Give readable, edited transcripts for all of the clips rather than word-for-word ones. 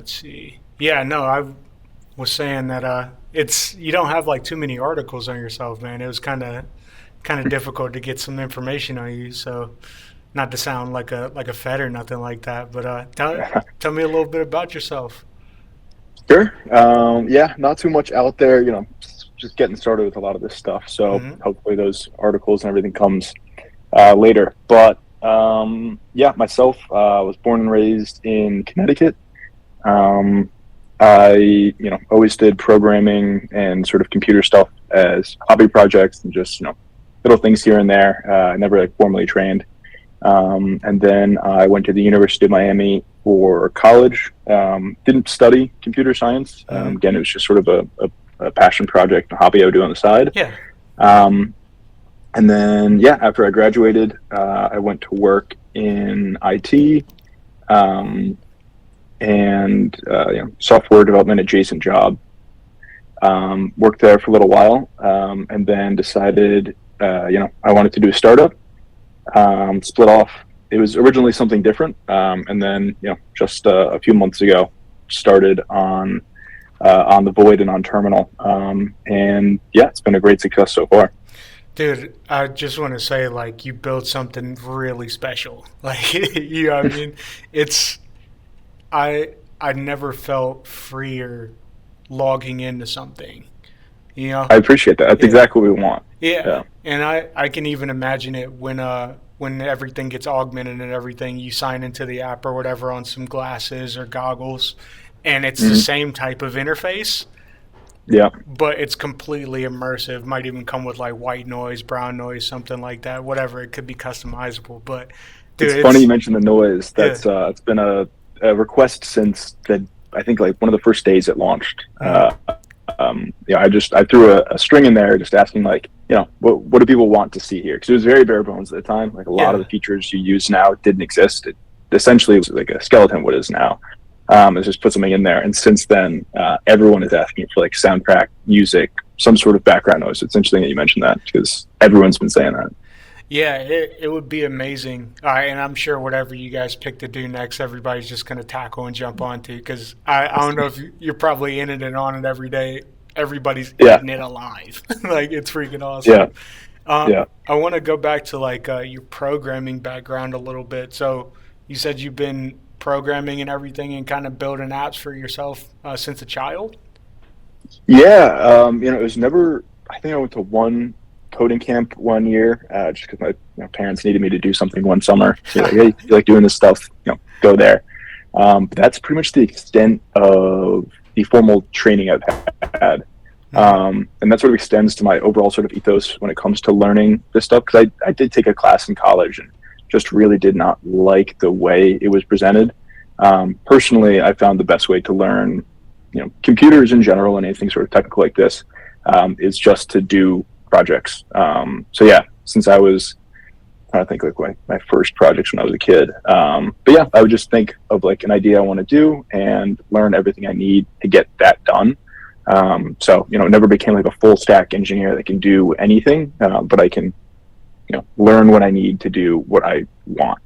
let's see. Yeah, no, I was saying that it's you don't have like too many articles on yourself, man. It was kind of difficult to get some information on you. So, not to sound like a fed or nothing like that, but tell me a little bit about yourself. Sure. Yeah, not too much out there, just getting started with a lot of this stuff. So Hmm. hopefully those articles and everything comes later. But yeah, myself was born and raised in Connecticut. Um, I, always did programming and sort of computer stuff as hobby projects and just, little things here and there. I never like formally trained. And then I went to the University of Miami for college. Didn't study computer science. Hmm. Again, it was just sort of a passion project, a hobby I would do on the side. Yeah. Um, and then, yeah, after I graduated, I went to work in IT um, and software development adjacent job. Worked there for a little while, and then decided, I wanted to do a startup. Split off. It was originally something different, and then just a few months ago, started on the Void and on Terminal, and yeah, it's been a great success so far. Dude, I just want to say, like, you built something really special. Like, you know what I mean? It's, I never felt freer logging into something, you know? I appreciate that. That's Yeah. exactly what we want. Yeah. Yeah, And I can even imagine it when everything gets augmented and everything, you sign into the app or whatever on some glasses or goggles, and it's the hmm same type of interface, yeah. but it's completely immersive. Might even come with like white noise, brown noise, something like that. Whatever, it could be customizable. But It's dude, funny you it's mentioned the noise. yeah. That's it's been a request since the I think like one of the first days it launched. Mhm. I threw a string in there just asking like, what do people want to see here? Because it was very bare bones at the time. Like a lot of the Yeah. features you use now didn't exist. It essentially was like a skeleton what is now. It's just put something in there, and since then, everyone is asking for like soundtrack, music, some sort of background noise. It's interesting that you mentioned that because everyone's been saying that. Yeah, it would be amazing. And I'm sure whatever you guys pick to do next, everybody's just going to tackle and jump onto because I don't know if you're probably in it and on it every day. Everybody's Yeah, eating it alive. Like, it's freaking yeah, awesome. Uh, yeah. I want to go back to like your programming background a little bit. So you said you've been programming and everything and kind of building apps for yourself since a child? Yeah, it was never. I think I went to one coding camp one year, just because my parents needed me to do something one summer. So like, hey, you like doing this stuff? Go there. But that's pretty much the extent of the formal training I've had, Hmm. and that sort of extends to my overall sort of ethos when it comes to learning this stuff. Because I did take a class in college and just really did not like the way it was presented. Personally, I found the best way to learn computers in general and anything sort of technical like this is just to do projects. So yeah, since I was trying to think like my first projects when I was a kid. But yeah, I would just think of like an idea I want to do and learn everything I need to get that done. So it never became like a full stack engineer that can do anything, but I can learn what I need to do what I want,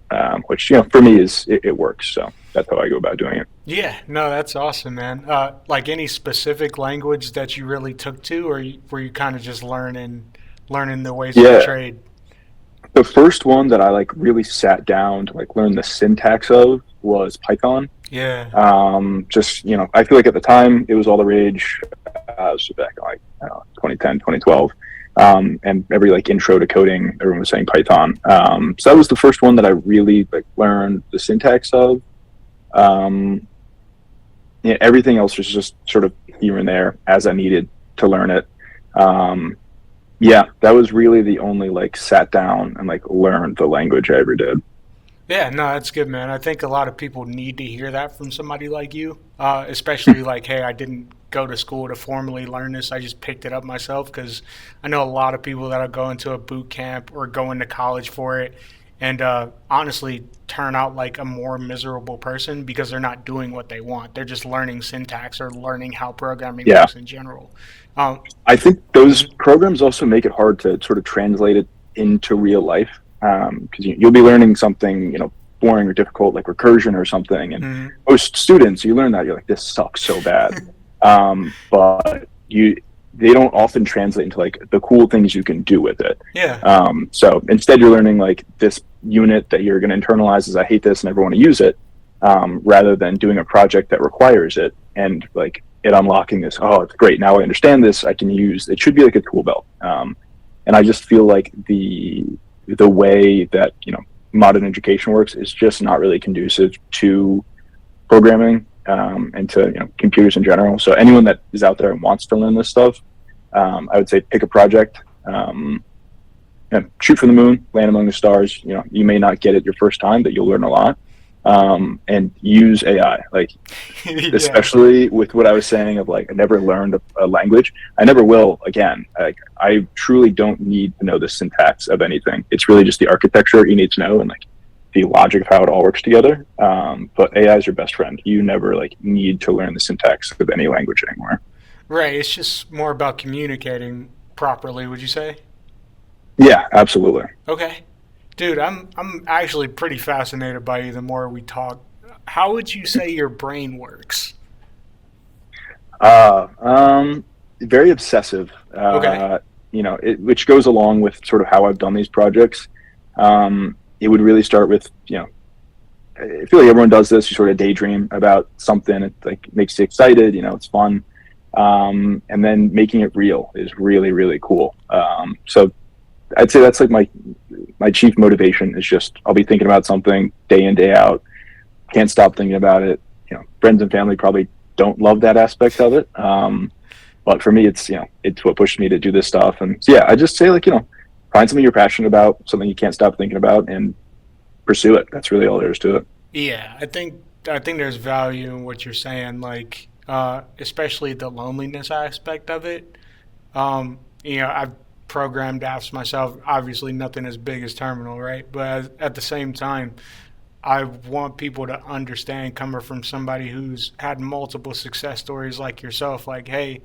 which for me it works. So that's how I go about doing it. Yeah, no, that's awesome, man. Like any specific language that you really took to, or were you kind of just learning the ways of the Yeah, trade? the first one that I like really sat down to like learn the syntax of was Python. Yeah. Just I feel like at the time it was all the rage. So back in like I don't know, 2010, 2012. And every like intro to coding, everyone was saying Python. So that was the first one that I really like learned the syntax of. Um, Everything else was just sort of here and there as I needed to learn it. Um, yeah, that was really the only like sat down and like learned the language I ever did. Yeah, no, that's good, man. I think a lot of people need to hear that from somebody like you, especially like, hey, I didn't go to school to formally learn this. I just picked it up myself because I know a lot of people that are going to a boot camp or going to college for it and honestly turn out like a more miserable person because they're not doing what they want. They're just learning syntax or learning how programming Yeah, works in general. Um, I think those mhm. programs also make it hard to sort of translate it into real life because you'll be learning something boring or difficult, like recursion or something. And Mm-hmm. most students, you learn that, you're like, this sucks so bad. But they don't often translate into like the cool things you can do with it. Yeah. So instead you're learning like this unit that you're going to internalize as I hate this and never want to use it, rather than doing a project that requires it and like it unlocking this, oh, it's great. Now I understand this. I can use, it should be like a tool belt. And I just feel like the way that, modern education works is just not really conducive to programming, and to, computers in general. So anyone that is out there and wants to learn this stuff, I would say pick a project, shoot for the moon, land among the stars. You may not get it your first time, but you'll learn a lot. And use AI, like, Yeah. especially with what I was saying of like, I never learned a language. I never will again. I truly don't need to know the syntax of anything. It's really just the architecture you need to know and like the logic of how it all works together. But AI is your best friend. You never like need to learn the syntax of any language anymore. Right. It's just more about communicating properly, would you say? Yeah, absolutely. Okay. Dude, I'm actually pretty fascinated by you the more we talk. How would you say your brain works? Uh, Very obsessive. Okay. Which goes along with sort of how I've done these projects. It would really start with, I feel like everyone does this. You sort of daydream about something. It like makes you excited. It's fun. And then making it real is really, really cool. So I'd say that's like my chief motivation is just I'll be thinking about something day in, day out. Can't stop thinking about it. Friends and family probably don't love that aspect of it. But for me, it's what pushed me to do this stuff. And so, yeah, I just say like, find something you're passionate about, something you can't stop thinking about, and pursue it. That's really all there is to it. Yeah, I think there's value in what you're saying, like especially the loneliness aspect of it. I've programmed apps myself. Obviously, nothing as big as Terminal, right? But at the same time, I want people to understand, coming from somebody who's had multiple success stories like yourself, like, hey,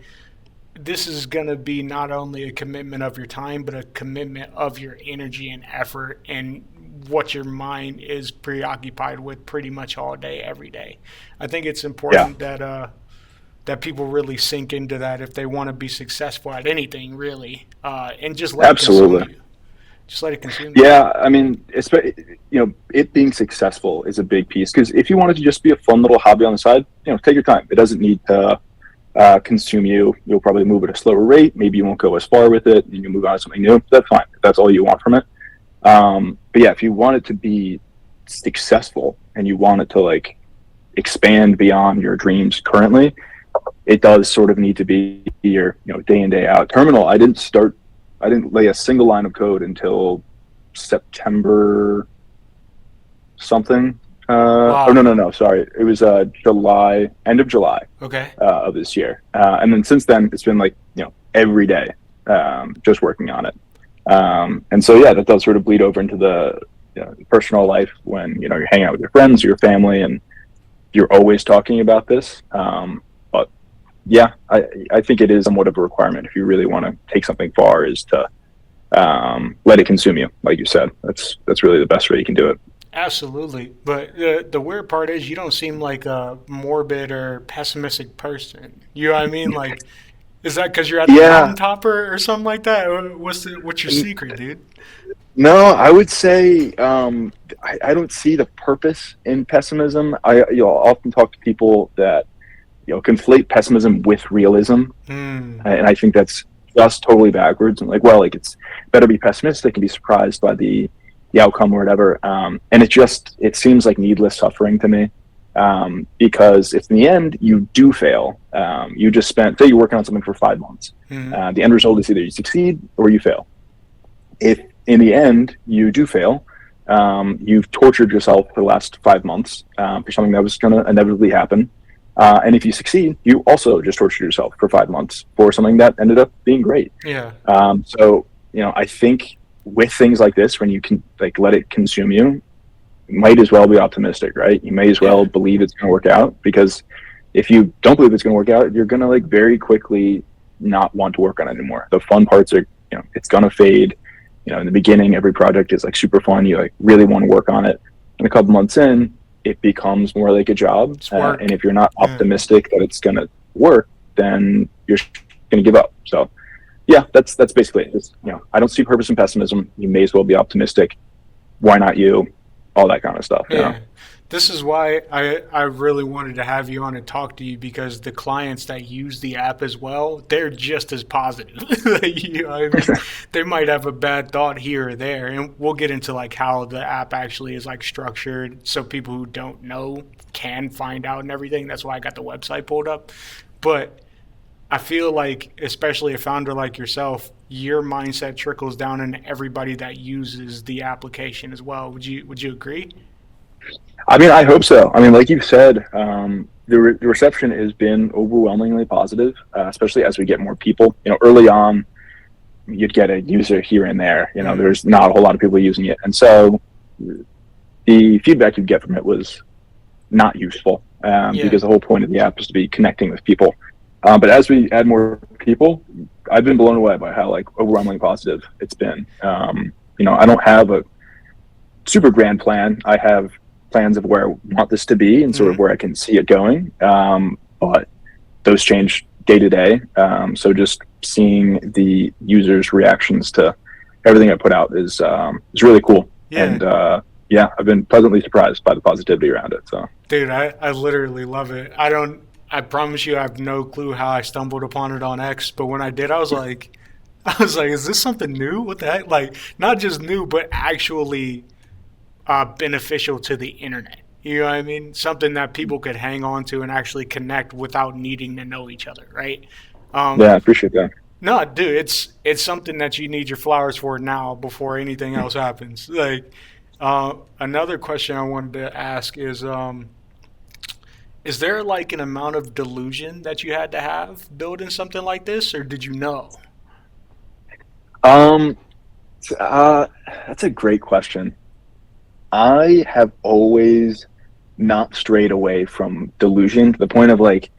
this is going to be not only a commitment of your time, but a commitment of your energy and effort and what your mind is preoccupied with pretty much all day, every day. I think it's Yeah, important that people really sink into that if they want to be successful at anything, really, and just let it consume absolutely. you. Just let it consume you. Yeah, I mean, it being successful is a big piece because if you wanted to just be a fun little hobby on the side, take your time. It doesn't need to consume you. You'll probably move at a slower rate. Maybe you won't go as far with it, and you'll move on to something new. That's fine. If that's all you want from it. But yeah, if you want it to be successful and you want it to like expand beyond your dreams currently, it does sort of need to be your day in day out. Terminal, I didn't lay a single line of code until September something. Oh, Wow. no, sorry, it was July, end of July Okay. of this year, and then since then it's been like every day, just working on it. And so yeah, that does sort of bleed over into the personal life when you're hanging out with your friends, your family, and you're always talking about this. But yeah, I think it is somewhat of a requirement if you really want to take something far is to let it consume you, like you said. That's really the best way you can do it. Absolutely. But the weird part is you don't seem like a morbid or pessimistic person. You know what I mean? Like, is that because you're at the Yeah, mountaintop or something like that? Or what's your secret, dude? no, I would say I don't see the purpose in pessimism. I'll often talk to people that conflate pessimism with realism, Hmm. and I think that's just totally backwards. And like, well, like it's better be pessimistic and be surprised by the outcome or whatever. And it seems like needless suffering to me, because if in the end you do fail, you just spent say you're working on something for 5 months. Hmm. The end result is either you succeed or you fail. If in the end you do fail, you've tortured yourself for the last 5 months for something that was going to inevitably happen. And if you succeed, you also just tortured yourself for 5 months for something that ended up being great. Yeah. So, I think with things like this, when you can like let it consume you, you might as well be optimistic, right? You may as well Yeah. believe it's going to work out, because if you don't believe it's going to work out, you're going to like very quickly not want to work on it anymore. The fun parts are, it's going to fade. In the beginning, every project is like super fun. You like really want to work on it. And a couple months in, it becomes more like a job. It's And work. if you're not Yeah. optimistic that it's going to work, then you're going to give up. So yeah, that's basically it. It's, I don't see purpose in pessimism. You may as well be optimistic. Why not you? All that kind of stuff. Yeah. This is why I really wanted to have you on and talk to you, because the clients that use the app as well, they're just as positive. I mean, they might have a bad thought here or there, and we'll get into like how the app actually is like structured, so people who don't know can find out and everything. That's why I got the website pulled up. But I feel like, especially a founder like yourself, your mindset trickles down into everybody that uses the application as well. Would you agree? I mean, I hope so. I mean, like you said, the reception has been overwhelmingly positive, especially as we get more people. Early on, you'd get a user here and there. Mm. There's not a whole lot of people using it, and so the feedback you'd get from it was not useful, Yeah. because the whole point of the app is to be connecting with people. But as we add more people, I've been blown away by how like overwhelmingly positive it's been. I don't have a super grand plan. I have plans of where I want this to be and sort of Mm. where I can see it going. But those change day to day. So just seeing the users' reactions to everything I put out is really cool. Yeah. And yeah, I've been pleasantly surprised by the positivity around it. So Dude, I literally love it. I promise you I have no clue how I stumbled upon it on X, but when I did I was like, is this something new? What the heck? Like, not just new, but actually beneficial to the internet. You know what I mean? Something that people could hang on to and actually connect without needing to know each other, right? Um, yeah, I appreciate that. no, dude, it's something that you need your flowers for now before anything else happens. Like, another question I wanted to ask is there like an amount of delusion that you had to have building something like this, or did you know? Um, uh, that's a great question. I have always not strayed away from delusion to the point of like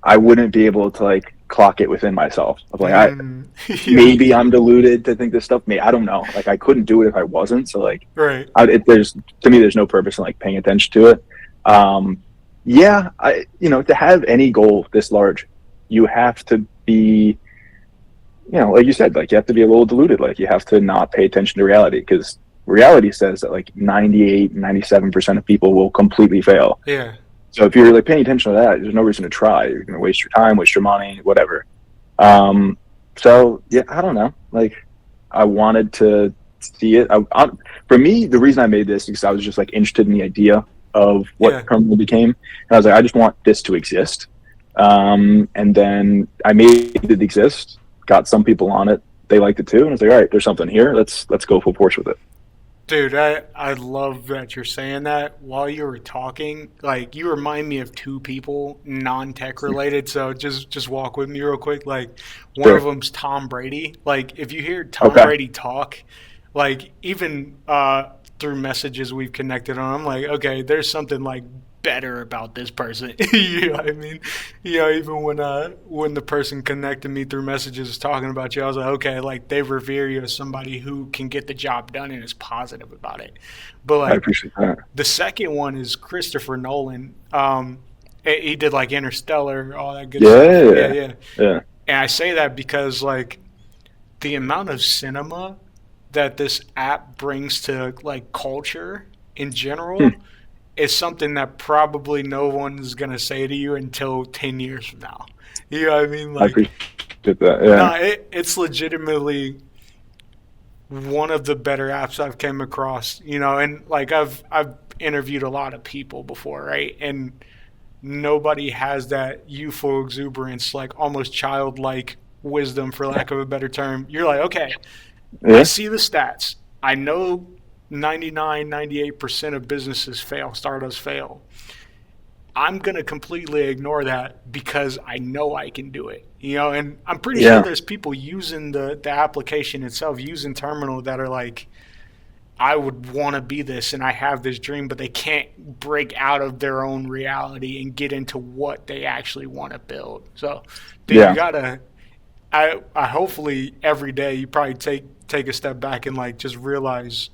I wouldn't be able to like clock it within myself. Of like I Mm, yeah, maybe I'm deluded to think this stuff. I don't know. Like I couldn't do it if I wasn't. So like right. there's to me there's no purpose in like paying attention to it. Um, yeah, to have any goal this large, you have to be like you said, like you have to be a little deluded. Like you have to not pay attention to reality because reality says that like 98, 97% of people will completely fail. Yeah. So if you're like paying attention to that, there's no reason to try. You're going to waste your time, waste your money, whatever. Um, so yeah, I don't know. Like I wanted to see it. For me, the reason I made this is because I was just like interested in the idea of Yeah. what Criminal became. And I was like, I just want this to exist. And then I made it exist, got some people on it. They liked it too. And I was like, all right, there's something here. Let's go full force with it. Dude, I love that you're saying that. While you were talking, like you remind me of two people, non-tech related. So just walk with me real quick. Like one of Sure. them's Tom Brady. Like if you hear Tom Okay. Brady talk, like even through messages we've connected on, I'm like, okay, there's something like better about this person. You know what I mean? Even when the person connected me through messages talking about you, I was like, okay, like they revere you as somebody who can get the job done and is positive about it. But I like appreciate that. the second one is Christopher Nolan. He did like Interstellar, all that good stuff. Yeah, Yeah. yeah. Yeah. And I say that because like the amount of cinema that this app brings to like culture in Hmm. general is something that probably no one's gonna say to you until 10 years from now. You know what I mean? I Like, appreciate that. no, Yeah. it's legitimately one of the better apps I've came across. And like I've interviewed a lot of people before, right? And nobody has that youthful exuberance, like almost childlike wisdom, for lack of a better term. You're like, okay, I Yeah. see the stats. I know 99, 98% of businesses fail, startups fail. I'm going to completely ignore that because I know I can do it. And I'm pretty sure Yeah. there's people using the application itself, using Terminal, that are like, I would want to be this and I have this dream, but they can't break out of their own reality and get into what they actually want to build. So, dude, you Yeah. gotta. I hopefully every day you probably take a step back and like just realize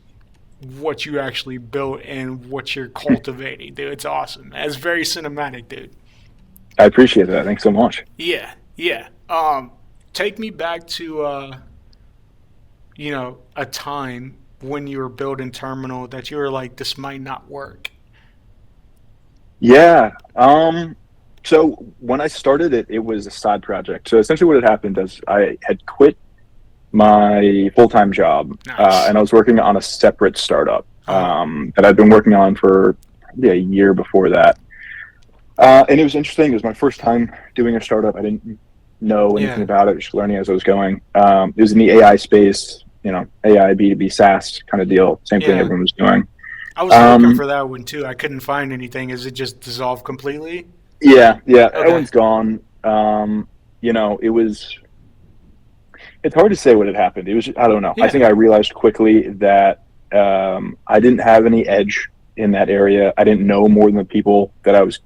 what you actually built and what you're cultivating, dude. It's awesome. It's very cinematic, dude. I appreciate that. Thanks so much. Yeah, yeah. Take me back to a time when you were building terminal that you were like, this might not work. Yeah. So when I started it, it was a side project. So essentially what had happened is I had quit my full-time job, Nice. and I was working on a separate startup Uh-huh. that I'd been working on for probably a year before that. And it was interesting. It was my first time doing a startup. I didn't know anything Yeah, about it, just learning as I was going. It was in the AI space, AI, B2B, SaaS kind of deal. Same thing yeah. everyone was doing. I was looking Um, for that one too. I couldn't find anything. Is it just dissolved completely? yeah, Okay. everyone's gone. It was, it's hard to say what had happened. It was, I don't know. I Yeah. think I realized quickly that I didn't have any edge in that area. I didn't know more than the people that I was,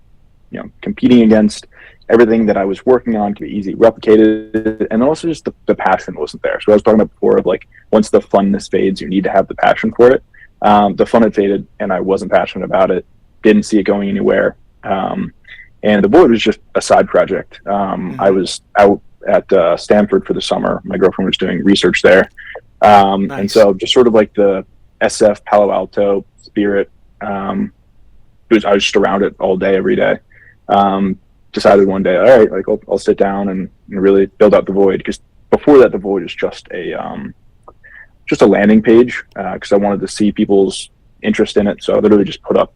competing against. Everything that I was working on could be easily replicated, and also just the passion wasn't there. So I was talking about before of like, once the funness fades, you need to have the passion for it. The fun had faded, and I wasn't passionate about it. Didn't see it going anywhere. And the board was just a side project. I Hmm. was out at Stanford for the summer. My girlfriend was doing research there, and Nice. so just sort of like the SF Palo Alto spirit. I was just around it all day, every day. Decided one day, all right, like I'll sit down and really build out the void, because before that, the void is just a landing page, because I wanted to see people's interest in it. So I literally just put up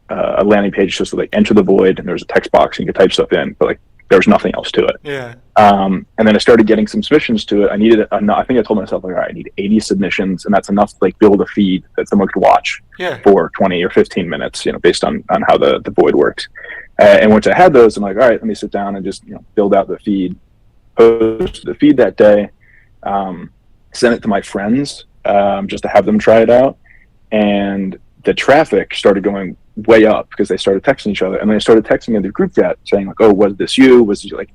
a landing page just so they enter the void, and there's a text box and you can type stuff in, but like there was nothing else to it. Yeah. And then I started getting some submissions to it. I needed, I think I told myself, like, all right, I need 80 submissions, and that's enough to like build a feed that someone could watch Yeah. for 20 or 15 minutes, based on how the void works. And once I had those, I'm like, all right, let me sit down and just build out the feed, post the feed that day, send it to my friends, just to have them try it out. And the traffic started going way up because they started texting each other, and then they started texting in the group chat saying like, oh, was this you? Was this you? Like,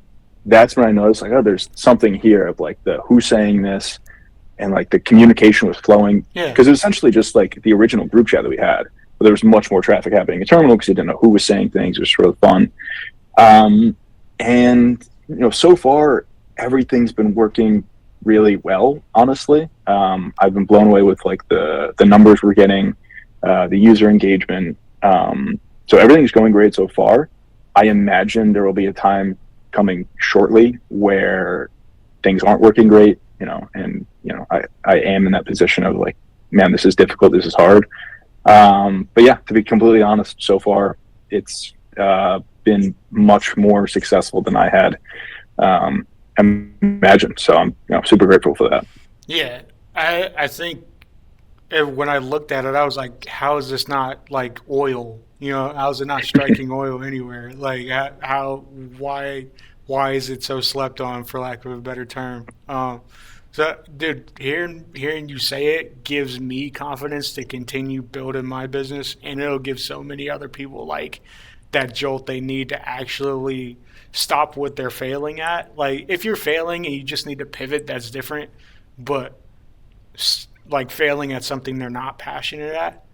that's when I noticed like, oh, there's something here of like the who's saying this, and like the communication was flowing, Yeah. because it was essentially just like the original group chat that we had, but there was much more traffic happening in terminal because you didn't know who was saying things. It was sort of fun. And so far everything's been working really well, honestly. I've been blown away with like the numbers we're getting, the user engagement. So everything's going great so far. I imagine there will be a time coming shortly where things aren't working great, and I am in that position of like, man, this is difficult, this is hard. But yeah, to be completely honest, so far it's been much more successful than I had imagined. So I'm super grateful for that. Yeah. I think when I looked at it, I was like, how is this not like oil? How is it not striking oil anywhere? Like, why is it so slept on, for lack of a better term? So, dude, hearing you say it gives me confidence to continue building my business, and it'll give so many other people like that jolt they need to actually stop what they're failing at. Like, if you're failing and you just need to pivot, that's different. But like failing at something they're not passionate at,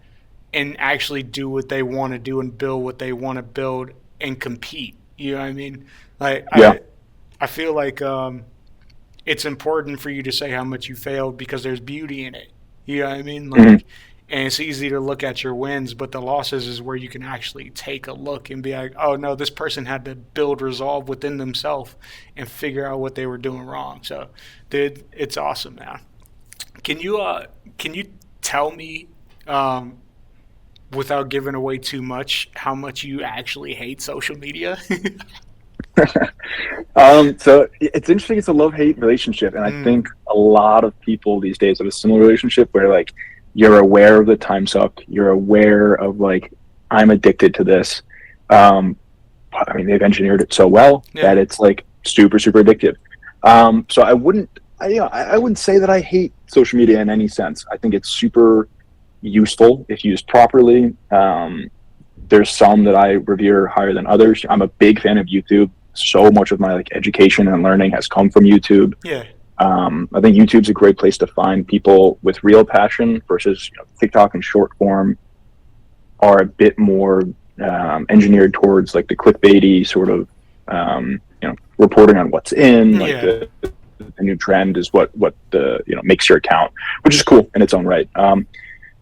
and actually do what they want to do and build what they want to build and compete. You know what I mean? Like Yeah. I feel like it's important for you to say how much you failed because there's beauty in it. You know what I mean? Mhm. Like, and it's easy to look at your wins, but the losses is where you can actually take a look and be like, oh no, this person had to build resolve within themselves and figure out what they were doing wrong. So, dude, it's awesome, man. Can you tell me, um, without giving away too much, how much you actually hate social media? So it's interesting. It's a love-hate relationship, and I Mm, think a lot of people these days have a similar relationship where like you're aware of the time suck, you're aware of like, I'm addicted to this. But, I mean, they've engineered it so well that yeah, it's like super super addictive. So I wouldn't say that I hate social media in any sense. I think it's super useful if used properly. There's some that I revere higher than others. I'm a big fan of YouTube. So much of my like education and learning has come from YouTube. yeah, I think YouTube's a great place to find people with real passion versus TikTok and short form are a bit more engineered towards like the clickbaity sort of reporting on what's in, like the new trend is what the makes your account, which is cool in its own right.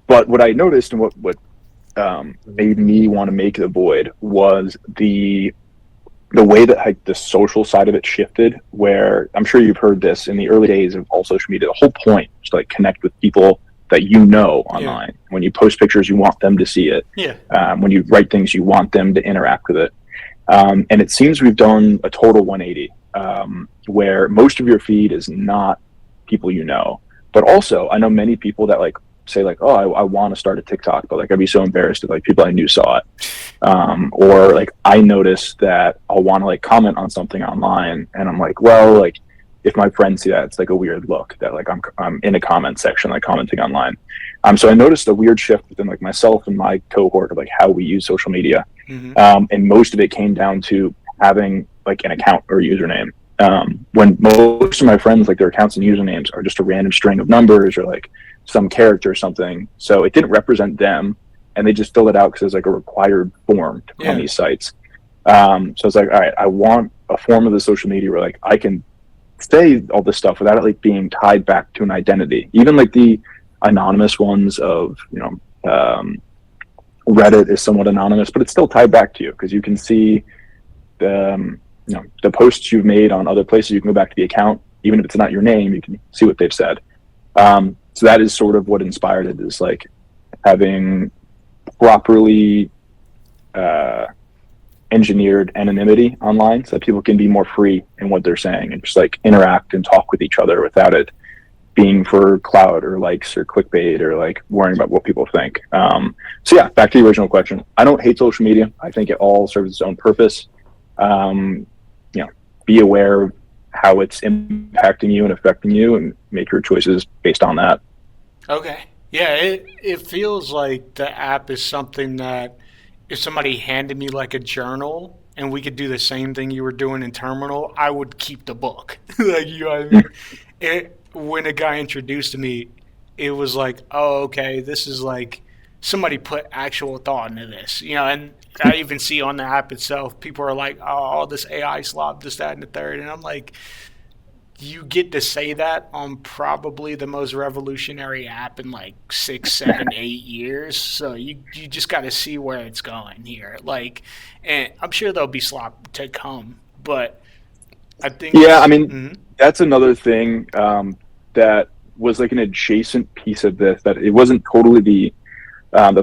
But what I noticed and what made me want to make the void was the way that like the social side of it shifted, where I'm sure you've heard this in the early days of all social media, the whole point is to like connect with people that online. When you post pictures, you want them to see it. When you write things, you want them to interact with it. And it seems we've done a total 180, where most of your feed is not people but also I know many people that like say like, oh, I want to start a TikTok, but like I'd be so embarrassed if like people I knew saw it. Or like I noticed that I'll want to like comment on something online, and I'm like, well, like if my friends see that, it's like a weird look that like I'm in a comment section, like commenting online. So I noticed a weird shift within like myself and my cohort of like how we use social media. And most of it came down to having like an account or a username. When most of my friends, like their accounts and usernames are just a random string of numbers or like some character or something. So it didn't represent them, and they just filled it out because it's like a required form to put on these sites. So I was like, all right, I want a form of the social media where like I can say all this stuff without it like being tied back to an identity. Even like the anonymous ones of Reddit is somewhat anonymous, but it's still tied back to you because you can see the the posts you've made on other places. You can go back to the account, even if it's not your name, you can see what they've said. So that is sort of what inspired it, is like having properly engineered anonymity online so that people can be more free in what they're saying and just like interact and talk with each other without it being for clout or likes or clickbait or like worrying about what people think. So yeah, back to the original question. I don't hate social media. I think it all serves its own purpose. Be aware of how it's impacting you and affecting you and make your choices based on that. Okay. Yeah, it feels like the app is something that if somebody handed me like a journal and we could do the same thing you were doing in Terminal, I would keep the book. Like, you know what I mean? When a guy introduced to me, it was like, oh, okay, this is like somebody put actual thought into this, and I even see on the app itself, people are like, oh, this AI slop, this, that, and the third. And I'm like, you get to say that on probably the most revolutionary app in like 6, 7, 8 years. So you just got to see where it's going here. Like, and I'm sure there'll be slop to come, but I think. Yeah, I mean, that's another thing that was like an adjacent piece of this, that it wasn't totally the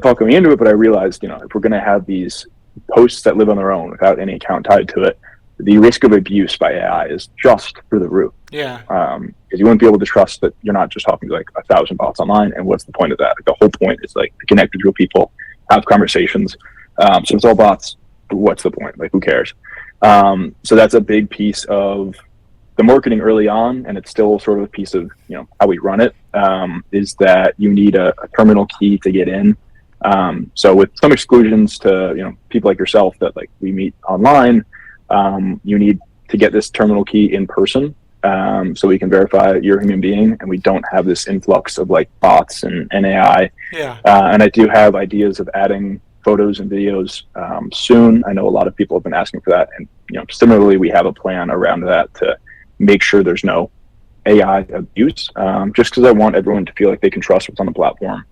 thought going into it, but I realized, if we're going to have these posts that live on their own without any account tied to it, the risk of abuse by AI is just through the roof. Yeah. Because you wouldn't be able to trust that you're not just talking to like 1,000 bots online. And what's the point of that? Like, the whole point is like to connect with real people, have conversations. So if it's all bots, what's the point? Like, who cares? So that's a big piece of the marketing early on, and it's still sort of a piece of how we run it, is that you need a terminal key to get in. So with some exclusions to people like yourself that like we meet online, you need to get this terminal key in person, so we can verify you're a human being and we don't have this influx of like bots and AI. Yeah. And I do have ideas of adding photos and videos soon. I know a lot of people have been asking for that, and similarly we have a plan around that to make sure there's no AI abuse, just because I want everyone to feel like they can trust what's on the platform.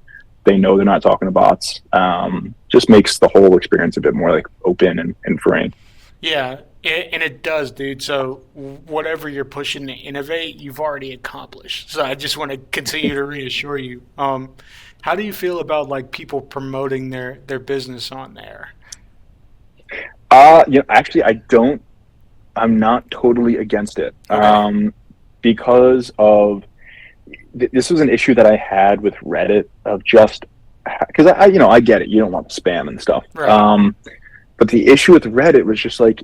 They know they're not talking to bots. Just makes the whole experience a bit more like open and free. Yeah, and it does, dude. So whatever you're pushing to innovate, you've already accomplished. So I just want to continue to reassure you. How do you feel about like people promoting their business on there? Actually, I'm not totally against it. Okay. Because of this was an issue that I had with Reddit of just because I get it. You don't want spam and stuff. Right. But the issue with Reddit was just like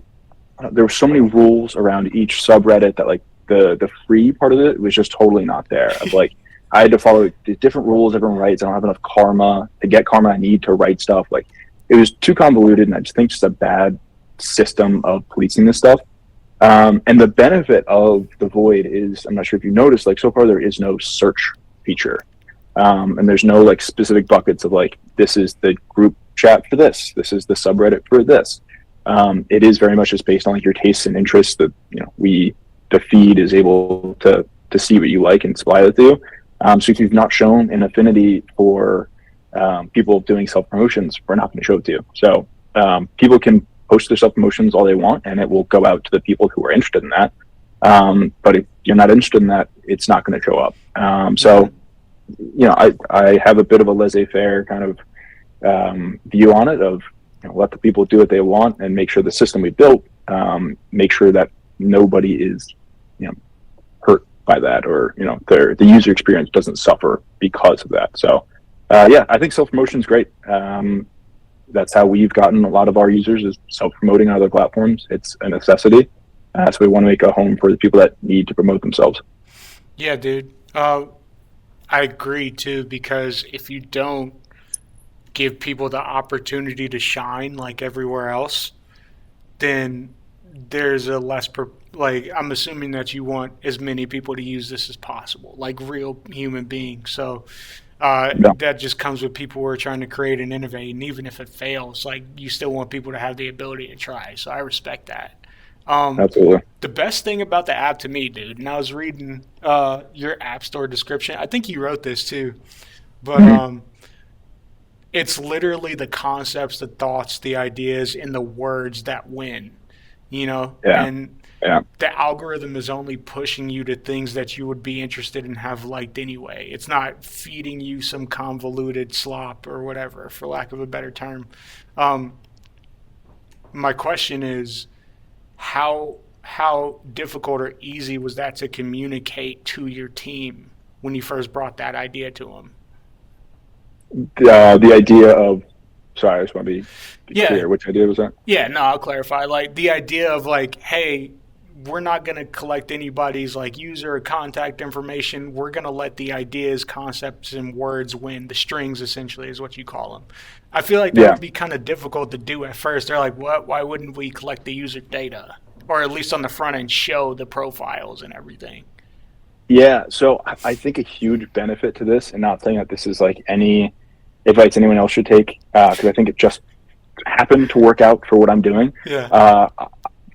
there were so many rules around each subreddit that like the free part of it was just totally not there. Of like I had to follow the different rules everyone writes. I don't have enough karma to get karma. I need to write stuff. Like it was too convoluted, and I just think just a bad system of policing this stuff. And the benefit of the Void is, I'm not sure if you noticed, like so far there is no search feature. And there's no like specific buckets of like, this is the group chat for this. This is the subreddit for this. It is very much just based on like your tastes and interests that, the feed is able to see what you like and supply it to you. So if you've not shown an affinity for people doing self promotions, we're not going to show it to you. So people can post their self promotions all they want, and it will go out to the people who are interested in that. But if you're not interested in that, it's not going to show up. So I have a bit of a laissez-faire kind of view on it of let the people do what they want and make sure the system we built, make sure that nobody is hurt by that, or the user experience doesn't suffer because of that. So I think self-promotion is great. That's how we've gotten a lot of our users, is self-promoting on other platforms. It's a necessity. So we want to make a home for the people that need to promote themselves. Yeah, dude. I agree too, because if you don't give people the opportunity to shine like everywhere else, then there's a like, I'm assuming that you want as many people to use this as possible, like real human beings. So Yeah, that just comes with people who are trying to create and innovate, and even if it fails, like, you still want people to have the ability to try. So I respect that. absolutely. The best thing about the app to me, dude, and I was reading your app store description. I think you wrote this too, but Hmm. it's literally the concepts, the thoughts, the ideas, and the words that win. Yeah, And yeah, the algorithm is only pushing you to things that you would be interested in, have liked anyway. It's not feeding you some convoluted slop or whatever, for lack of a better term. Um, my question is, how difficult or easy was that to communicate to your team when you first brought that idea to them? the idea of, sorry, I just want to be Yeah, clear. Which idea was that? yeah. No, I'll clarify. Like, the idea of, like, hey, we're not going to collect anybody's like user or contact information. We're going to let the ideas, concepts, and words win. The strings, essentially, is what you call them. I feel like that Yeah, would be kind of difficult to do at first. They're like, what? Why wouldn't we collect the user data? Or at least on the front end, show the profiles and everything. yeah. So I think a huge benefit to this, and not saying that this is like any advice anyone else should take, because I think it just happened to work out for what I'm doing. Yeah. Uh,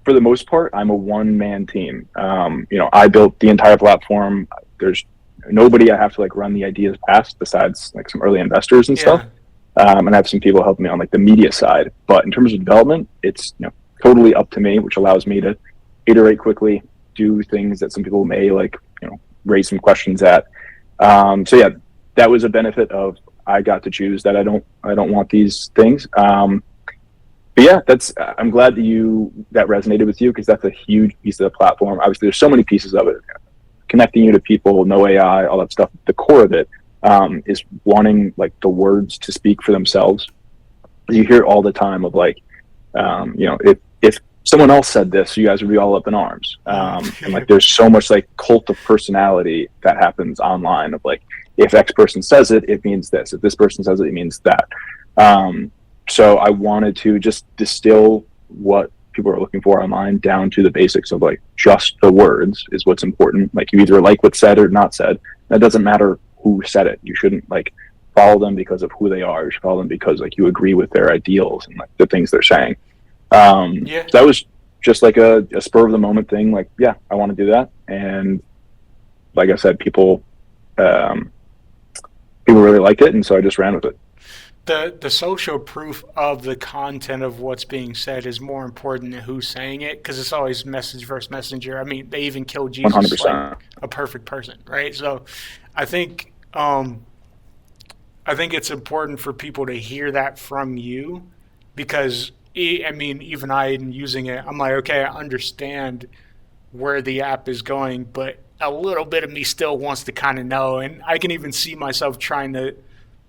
for the most part, I'm a one-man team. I built the entire platform. There's nobody I have to like run the ideas past besides like some early investors and stuff. Yeah. And I have some people helping me on like the media side. But in terms of development, it's totally up to me, which allows me to iterate quickly, do things that some people may like raise some questions at. So yeah, that was a benefit of I got to choose that I don't want these things. But yeah, I'm glad that resonated with you, because that's a huge piece of the platform. Obviously, there's so many pieces of it, connecting you to people, no AI, all that stuff. The core of it is wanting like the words to speak for themselves. You hear all the time of like, if someone else said this, you guys would be all up in arms. And like, there's so much like cult of personality that happens online of like, if X person says it, it means this. If this person says it, it means that. So I wanted to just distill what people are looking for online down to the basics of like just the words is what's important. Like, you either like what's said or not said. That doesn't matter who said it. You shouldn't like follow them because of who they are. You should follow them because like you agree with their ideals and like the things they're saying. Yeah. So that was just like a spur of the moment thing. Like, yeah, I want to do that. And like I said, people really liked it. And so I just ran with it. The social proof of the content of what's being said is more important than who's saying it, because it's always message versus messenger. I mean, they even killed Jesus like 100%. a perfect person, right? So I think I think it's important for people to hear that from you, because I mean, even I, in using it, I'm like, okay, I understand where the app is going, but a little bit of me still wants to kind of know, and I can even see myself trying to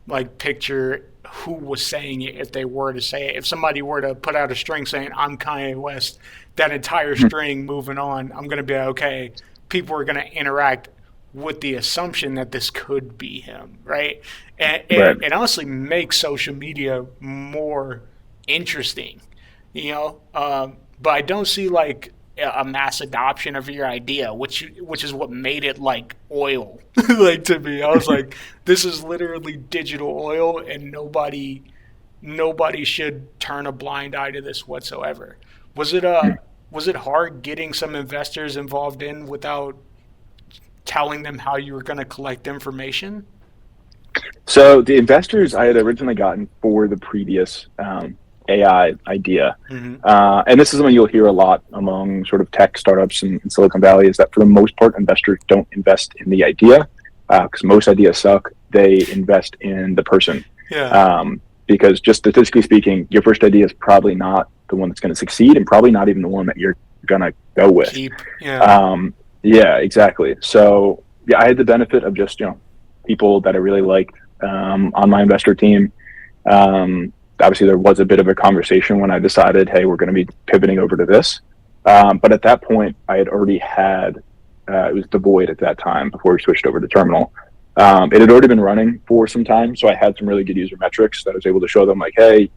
like picture who was saying it if they were to say it. If somebody were to put out a string saying I'm Kanye West, that entire string moving on, I'm gonna be like, okay. People are gonna interact with the assumption that this could be him, right? And Right. it honestly makes social media more interesting, you know. But I don't see like a mass adoption of your idea, which is what made it like oil. Like to me, I was like, this is literally digital oil, and nobody should turn a blind eye to this whatsoever. Was it was it hard getting some investors involved in without telling them how you were going to collect information? So the investors I had originally gotten for the previous AI idea, Mm-hmm. and this is something you'll hear a lot among sort of tech startups in Silicon Valley, is that for the most part, investors don't invest in the idea because most ideas suck. They invest in the person. Yeah. Because just statistically speaking, your first idea is probably not the one that's going to succeed, and probably not even the one that you're going to go with. Keep. Yeah. Yeah, exactly. So yeah, I had the benefit of just people that I really liked on my investor team. Obviously, there was a bit of a conversation when I decided, hey, we're going to be pivoting over to this. But at that point, I had already had it was Devoid at that time before we switched over to Terminal. It had already been running for some time, so I had some really good user metrics that I was able to show them, like, hey,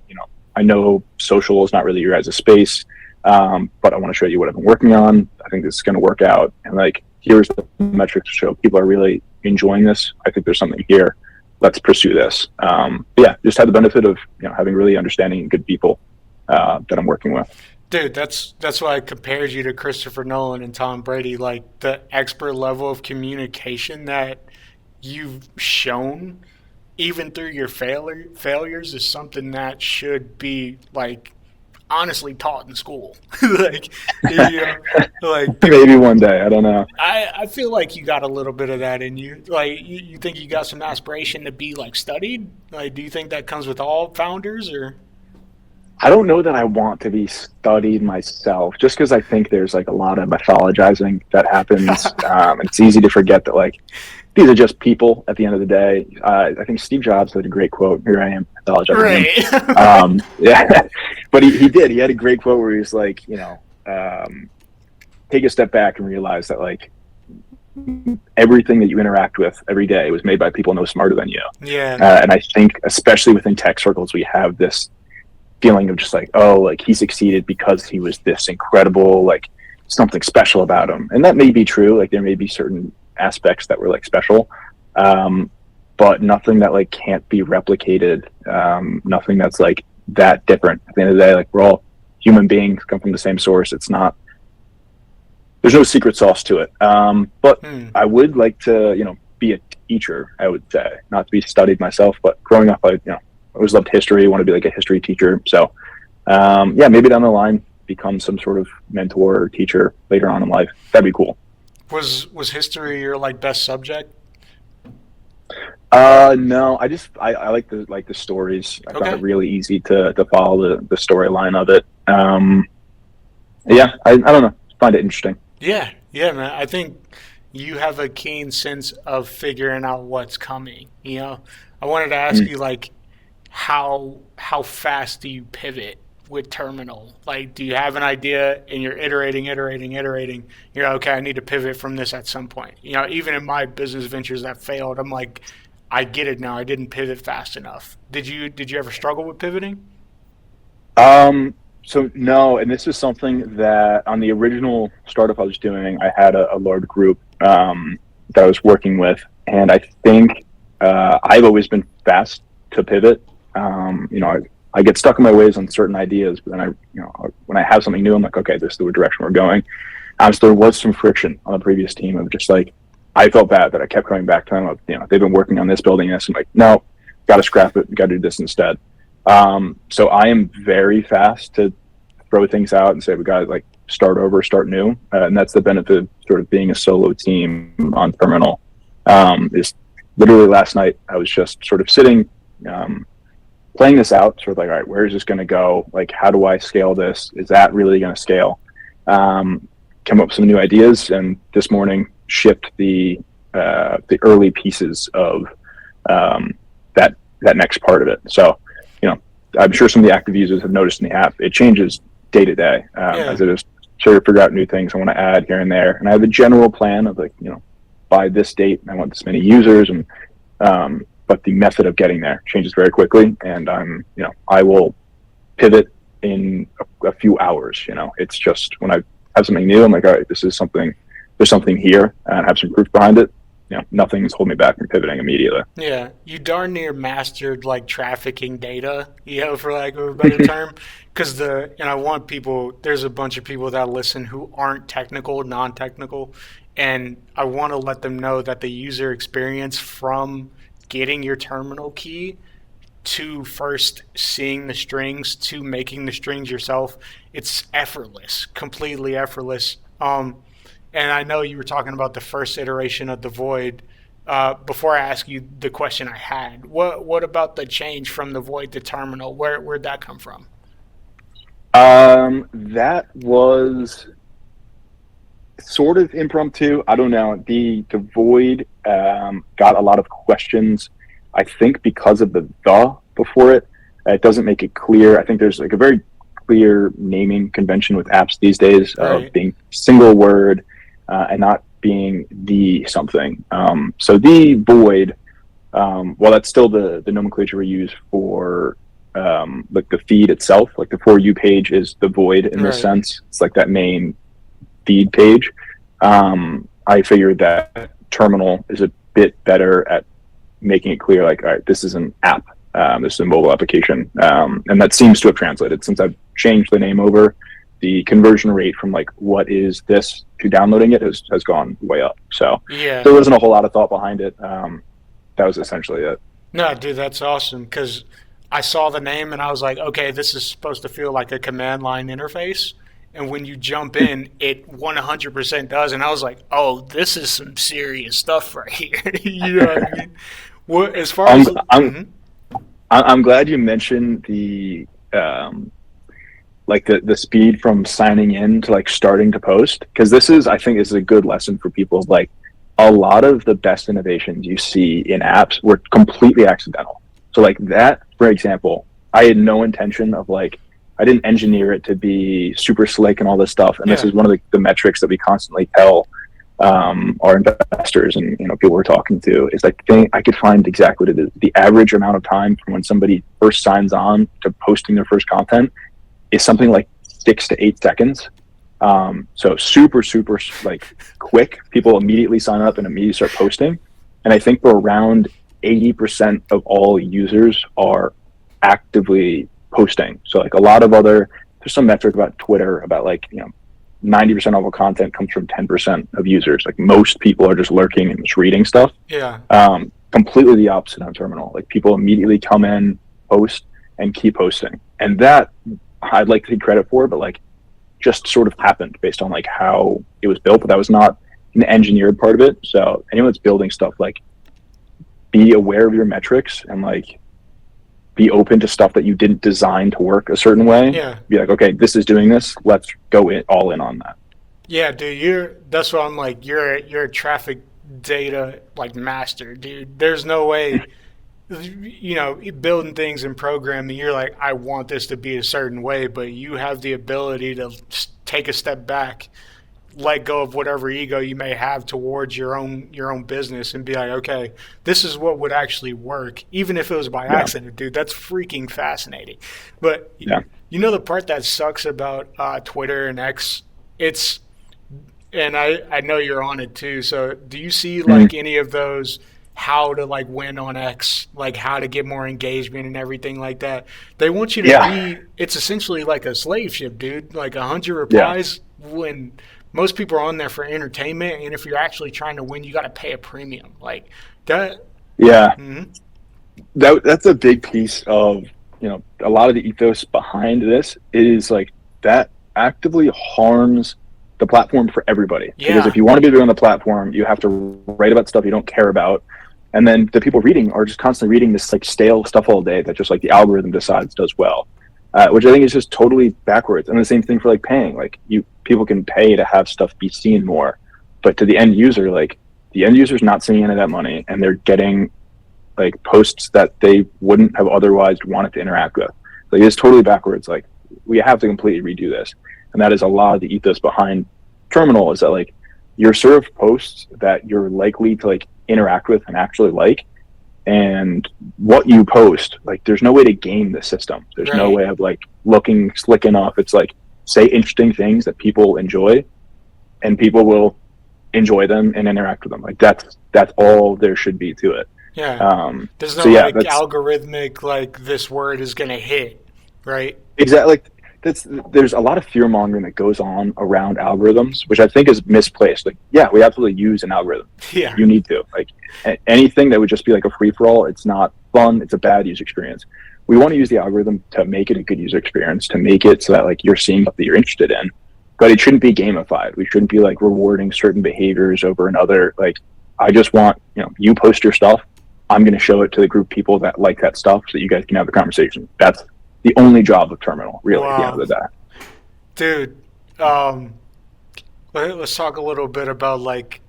I know social is not really your guys' space, but I want to show you what I've been working on. I think this is going to work out, and like, here's the metrics to show people are really enjoying this. I think there's something here. Let's pursue this. Yeah, just had the benefit of having really understanding and good people that I'm working with. Dude, that's why I compared you to Christopher Nolan and Tom Brady. Like the expert level of communication that you've shown, even through your failures, is something that should be like honestly taught in school. Like, like Maybe one day, I don't know. I feel like you got a little bit of that in you. Like you think you got some aspiration to be like studied? Like, do you think that comes with all founders or? I don't know that I want to be studied myself, just because I think there's like a lot of mythologizing that happens. And it's easy to forget that like these are just people at the end of the day. I think Steve Jobs had a great quote. Here I am, mythologizing him. Yeah, but he did. He had a great quote where he was like, take a step back and realize that like everything that you interact with every day was made by people no smarter than you. Yeah. And I think especially within tech circles, we have this feeling of just like, oh, like he succeeded because he was this incredible, like something special about him. And that may be true. Like there may be certain aspects that were like special, but nothing that like can't be replicated. Nothing that's like that different. At the end of the day, like we're all human beings, come from the same source. It's not, there's no secret sauce to it. But I would like to, be a teacher, I would say, not to be studied myself, but growing up, I always loved history, want to be like a history teacher. So, yeah, maybe down the line, become some sort of mentor or teacher later on in life. That'd be cool. Was history your like best subject? No, I like the stories. I Okay. found it really easy to follow the storyline of it. Yeah, I don't know. Find it interesting. Yeah, yeah, man. I think you have a keen sense of figuring out what's coming. I wanted to ask you like how fast do you pivot with Terminal? Like, do you have an idea and you're iterating? You're okay, I need to pivot from this at some point. Even in my business ventures that failed, I'm like, I get it now. I didn't pivot fast enough. Did you ever struggle with pivoting? So no, and this is something that on the original startup I was doing, I had a large group that I was working with, and I think I've always been fast to pivot. I get stuck in my ways on certain ideas, but then when I have something new, I'm like, okay, this is the direction we're going. So there was some friction on the previous team of just like, I felt bad that I kept coming back to them of, they've been working on this, building this. I'm like, no, got to scrap it. Got to do this instead. So I am very fast to throw things out and say, we got to like start over, start new. And that's the benefit of sort of being a solo team on Terminal. Is literally last night, I was just sort of sitting, playing this out, sort of like, all right, where is this going to go? Like, how do I scale this? Is that really going to scale? Come up with some new ideas, and this morning shipped the early pieces of that next part of it. So, I'm sure some of the active users have noticed in the app, it changes day to day as I just sort of figure out new things I want to add here and there. And I have a general plan of like, by this date, I want this many users, and but the method of getting there changes very quickly, and I will pivot in a few hours. It's just when I have something new, I'm like, all right, there's something here, and have some proof behind it. Nothing's holding me back from pivoting immediately. Yeah, you darn near mastered like trafficking data, for lack of a better term. Because I want people, there's a bunch of people that listen who aren't technical, non technical, and I want to let them know that the user experience from getting your terminal key to first seeing the strings to making the strings yourself, it's effortless, completely effortless. And I know you were talking about the first iteration of the void. Before I ask you the question I had, what about the change from the void to terminal? Where'd that come from? That was sort of impromptu. I don't know. The void got a lot of questions, I think, because of the before it. It doesn't make it clear. I think there's like a very clear naming convention with apps these days of being single word and not being the something. So the void, well, that's still the nomenclature we use for like the feed itself. Like the For You page is the void in this sense. It's like that main feed page. I figured that terminal is a bit better at making it clear, like, all right, this is an app. This is a mobile application. And that seems to have translated since I've changed the name over. The conversion rate from like what is this to downloading it has gone way up. So there wasn't a whole lot of thought behind it. That was essentially it. No, dude, that's awesome because I saw the name and I was like, okay, this is supposed to feel like a command line interface. And when you jump in, it 100% does. And I was like, oh, this is some serious stuff right here. You know what I mean? Well, as far as I'm glad you mentioned the like the speed from signing in to like starting to post, because I think this is a good lesson for people. Like a lot of the best innovations you see in apps were completely accidental. So like that, for example, I had no intention of like, I didn't engineer it to be super slick and all this stuff. And this is one of the metrics that we constantly tell our investors and people we're talking to is like I could find exactly what it is. The average amount of time from when somebody first signs on to posting their first content is something like 6 to 8 seconds. So super like quick. People immediately sign up and immediately start posting. And I think for around 80% of all users are actively posting. So like a lot of there's some metric about Twitter about like 90% of all content comes from 10% of users. Like most people are just lurking and just reading stuff. Completely the opposite on terminal. Like people immediately come in, post, and keep posting. And that I'd like to take credit for, but like just sort of happened based on like how it was built. But that was not an engineered part of it. So anyone that's building stuff, like be aware of your metrics and like be open to stuff that you didn't design to work a certain way. Be like, okay, this is doing this. Let's go all in on that. Yeah, dude, that's what I'm like. You're a traffic data like master, dude. There's no way, building things and programming, you're like, I want this to be a certain way, but you have the ability to take a step back, let go of whatever ego you may have towards your own business and be like, okay, this is what would actually work, even if it was by accident, dude. That's freaking fascinating. But the part that sucks about Twitter and X, and I know you're on it too. So do you see like any of those how to like win on X, like how to get more engagement and everything like that? They want you to be, it's essentially like a slave ship, dude, like 100 replies when most people are on there for entertainment, and if you're actually trying to win, you got to pay a premium like that. That's a big piece of a lot of the ethos behind this is like that actively harms the platform for everybody. Because if you want to be big on the platform, you have to write about stuff you don't care about, and then the people reading are just constantly reading this like stale stuff all day that just like the algorithm decides does well. Which I think is just totally backwards. And the same thing for like paying. Like people can pay to have stuff be seen more, but to the end user, like the end user's not seeing any of that money, and they're getting like posts that they wouldn't have otherwise wanted to interact with. Like it's totally backwards. Like we have to completely redo this, and that is a lot of the ethos behind Terminal. Is that like you're served posts that you're likely to like interact with and actually like. And what you post, like there's no way to game the system. There's no way of like looking slick enough. It's like say interesting things that people enjoy, and people will enjoy them and interact with them. Like that's all there should be to it. Yeah. There's no So yeah, like that's algorithmic like this word is gonna hit, right? exactly like there's a lot of fear mongering that goes on around algorithms, which I think is misplaced. Like, yeah, we absolutely use an algorithm. Yeah. You need to like anything that would just be like a free for all. It's not fun. It's a bad user experience. We want to use the algorithm to make it a good user experience, to make it so that like you're seeing stuff that you're interested in, but it shouldn't be gamified. We shouldn't be like rewarding certain behaviors over another. Like, I just want, you post your stuff. I'm going to show it to the group of people that like that stuff so that you guys can have the conversation. That's the only job of Terminal, really, Wow. at the end of the day. Dude, let's talk a little bit about like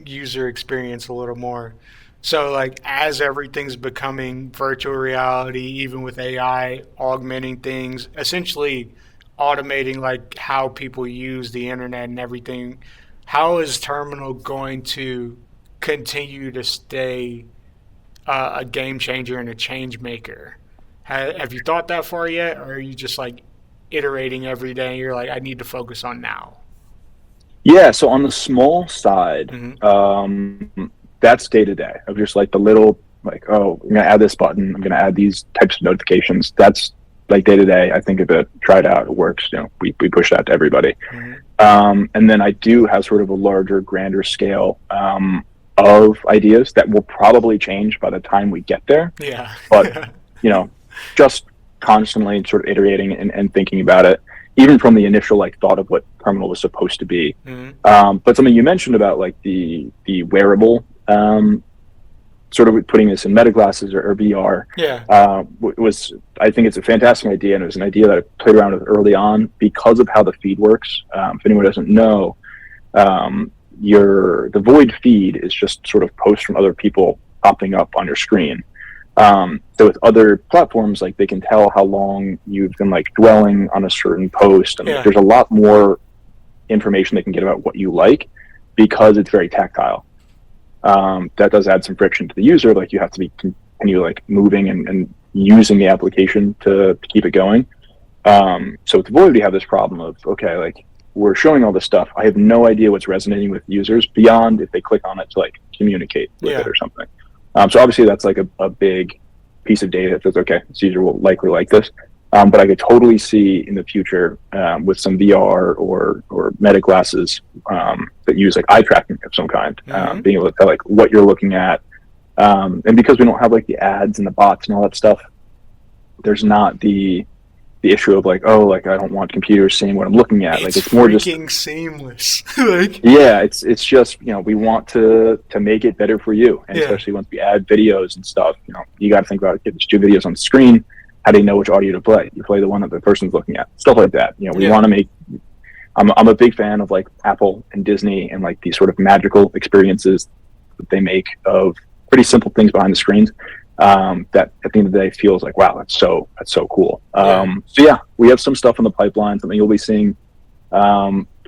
user experience a little more. So like as everything's becoming virtual reality, even with AI augmenting things, essentially automating like how people use the internet and everything, how is Terminal going to continue to stay a game changer and a change maker? Have you thought that far yet, or are you just like iterating every day? And you're like, I need to focus on now. Yeah, so on the small side, that's day to day of just like the little, like, oh, I'm going to add this button. I'm going to add these types of notifications. That's like day to day. I think of it, try it out. It works. We push that to everybody. And then I do have sort of a larger, grander scale of ideas that will probably change by the time we get there. Yeah. But, just constantly sort of iterating and thinking about it, even from the initial like thought of what Terminal was supposed to be. But something you mentioned about like the wearable, sort of putting this in meta glasses or VR, was, I think it's a fantastic idea, and it was an idea that I played around with early on because of how the feed works. If anyone doesn't know, the void feed is just sort of posts from other people popping up on your screen. So with other platforms, like they can tell how long you've been like dwelling on a certain post, and there's a lot more information they can get about what you like because it's very tactile. That does add some friction to the user. Like you have to be continue like moving and using the application to keep it going. So with Void, we have this problem of, okay, like we're showing all this stuff. I have no idea what's resonating with users beyond if they click on it to like communicate with it or something. So obviously that's like a big piece of data that says, okay, this user will likely like this. But I could totally see in the future with some VR or meta glasses that use like eye tracking of some kind, being able to tell like what you're looking at. And because we don't have like the ads and the bots and all that stuff, there's not the issue of like, oh, like I don't want computers seeing what I'm looking at. Like it's more just seamless. Like, yeah, it's just, we want to make it better for you. And especially once we add videos and stuff, you got to think about it. If there's two videos on the screen, how do you know which audio to play? You play the one that the person's looking at. Stuff like that. We want to make. I'm a big fan of like Apple and Disney and like these sort of magical experiences that they make of pretty simple things behind the screens. That at the end of the day feels like, wow, that's so cool. So yeah, we have some stuff in the pipeline. Something you'll be seeing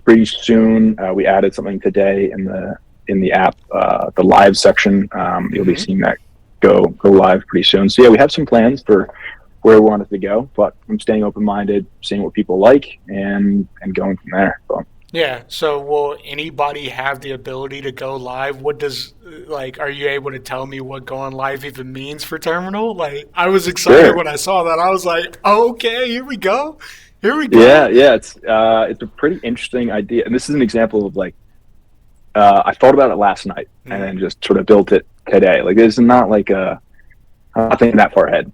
pretty soon. We added something today in the app, the live section. You'll be seeing that go live pretty soon. So yeah, we have some plans for where we want it to go, but I'm staying open-minded, seeing what people like, and going from there. So. Yeah. So will anybody have the ability to go live? What does are you able to tell me what going live even means for Terminal? Like, I was excited when I saw that. I was like, oh, okay, here we go. Yeah. It's a pretty interesting idea, and this is an example of like I thought about it last night and then just sort of built it today. Like, this is not like I'm not thinking that far ahead.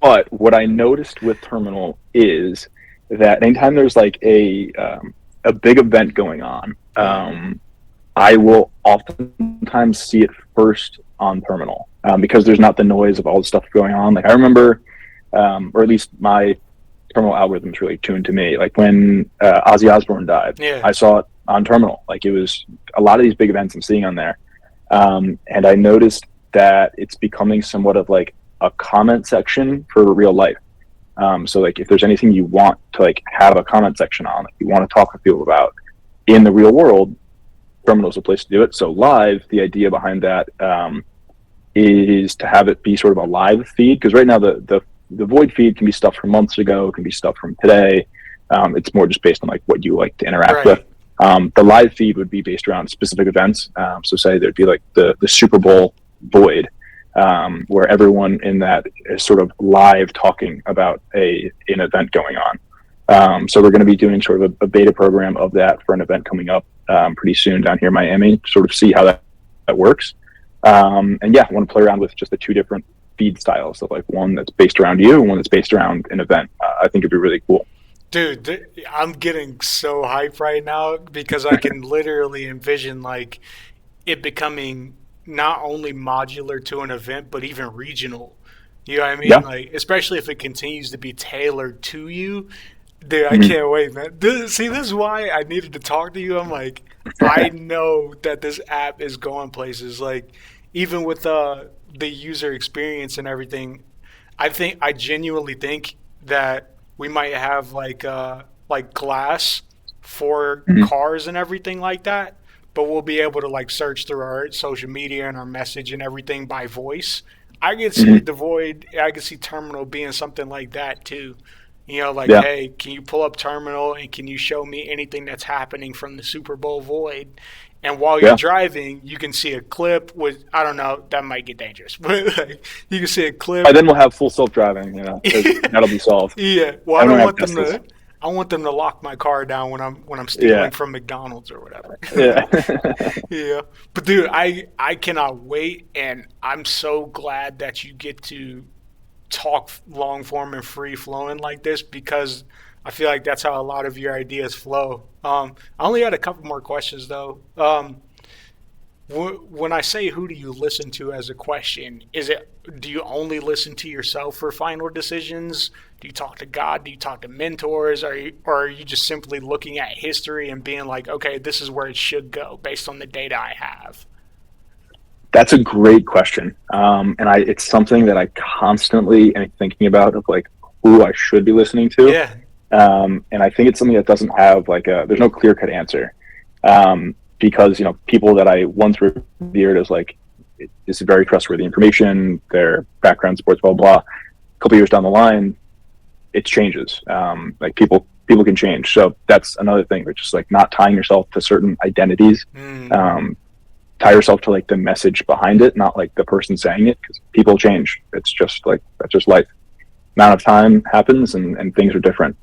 But what I noticed with Terminal is that anytime there's like a big event going on, I will oftentimes see it first on Terminal because there's not the noise of all the stuff going on. Like I remember, or at least my Terminal algorithm is really tuned to me. Like when Ozzy Osbourne died, I saw it on Terminal. Like it was a lot of these big events I'm seeing on there, and I noticed that it's becoming somewhat of like a comment section for real life. So like if there's anything you want to like have a comment section on, if you want to talk with people about in the real world, Terminal is a place to do it. So live, the idea behind that is to have it be sort of a live feed, because right now the void feed can be stuff from months ago, it can be stuff from today. It's more just based on like what you like to interact with. Right. The live feed would be based around specific events. So say there'd be like the Super Bowl void, where everyone in that is sort of live talking about an event going on. So we're going to be doing sort of a beta program of that for an event coming up pretty soon down here in Miami, to sort of see how that works. And yeah, I want to play around with just the two different feed styles. So like one that's based around you and one that's based around an event. I think it'd be really cool. Dude, I'm getting so hyped right now because I can literally envision like it becoming not only modular to an event, but even regional. You know what I mean? Yeah. Like, especially if it continues to be tailored to you. Dude, I Mhm. can't wait, man. See, this is why I needed to talk to you. I'm like, I know that this app is going places. Like, even with the user experience and everything, I genuinely think that we might have like glass for Mhm. cars and everything like that, but we'll be able to like search through our social media and our message and everything by voice. I could see Mhm. the void. I could see terminal being something like that too. You know, like, Yeah. hey, can you pull up terminal and can you show me anything that's happening from the Super Bowl void? And while you're Yeah. driving, you can see a clip with, I don't know, that might get dangerous, but like, you can see a By clip. then we'll have full self driving. That'll be solved. Yeah. Well, I I don't don't have want them Teslas. to. I want them to lock my car down when I'm Yeah. stealing from McDonald's or whatever. Yeah. Yeah. But dude, I cannot wait, and I'm so glad that you get to talk long form and free flowing like this because I feel like that's how a lot of your ideas flow. I only had a couple more questions though. When I say who do you listen to as a question, is it do you only listen to yourself for final decisions? Do you talk to God? Do you talk to mentors? Or are you just simply looking at history and being like, okay, this is where it should go based on the data I have? That's a great question. And it's something that I constantly am thinking about, of like who I should be listening to. Yeah. And I think it's something that doesn't have there's no clear cut answer. Because, people that I once revered as like, this is very trustworthy information, their background, sports, blah, blah, blah. A couple years down the line, it changes. Like people can change. So that's another thing, which is like not tying yourself to certain identities. Mm, Um, Tie yourself to like the message behind it, not like the person saying it, because people change. It's just like, that's just life. Amount of time happens, and things are different.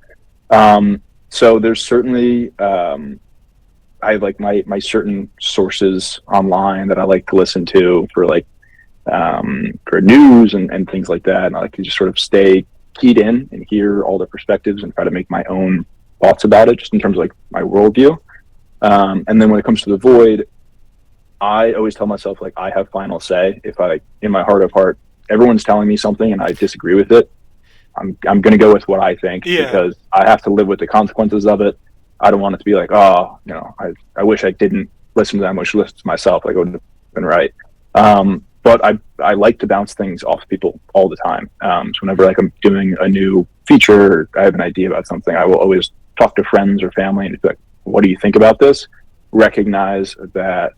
So there's certainly, I have like my certain sources online that I like to listen to for like, for news and things like that. And I like to just sort of stay keyed in and hear all the perspectives and try to make my own thoughts about it, just in terms of like my worldview. And then when it comes to the void, I always tell myself like I have final say. If I, in my heart of heart, everyone's telling me something and I disagree with it, I'm going to go with what I think, yeah. because I have to live with the consequences of it. I don't want it to be like, oh, I wish I didn't listen to them. I should listen to myself. Like, I wouldn't have been right. But I like to bounce things off people all the time. So whenever like I'm doing a new feature, or I have an idea about something, I will always talk to friends or family and be like, what do you think about this? Recognize that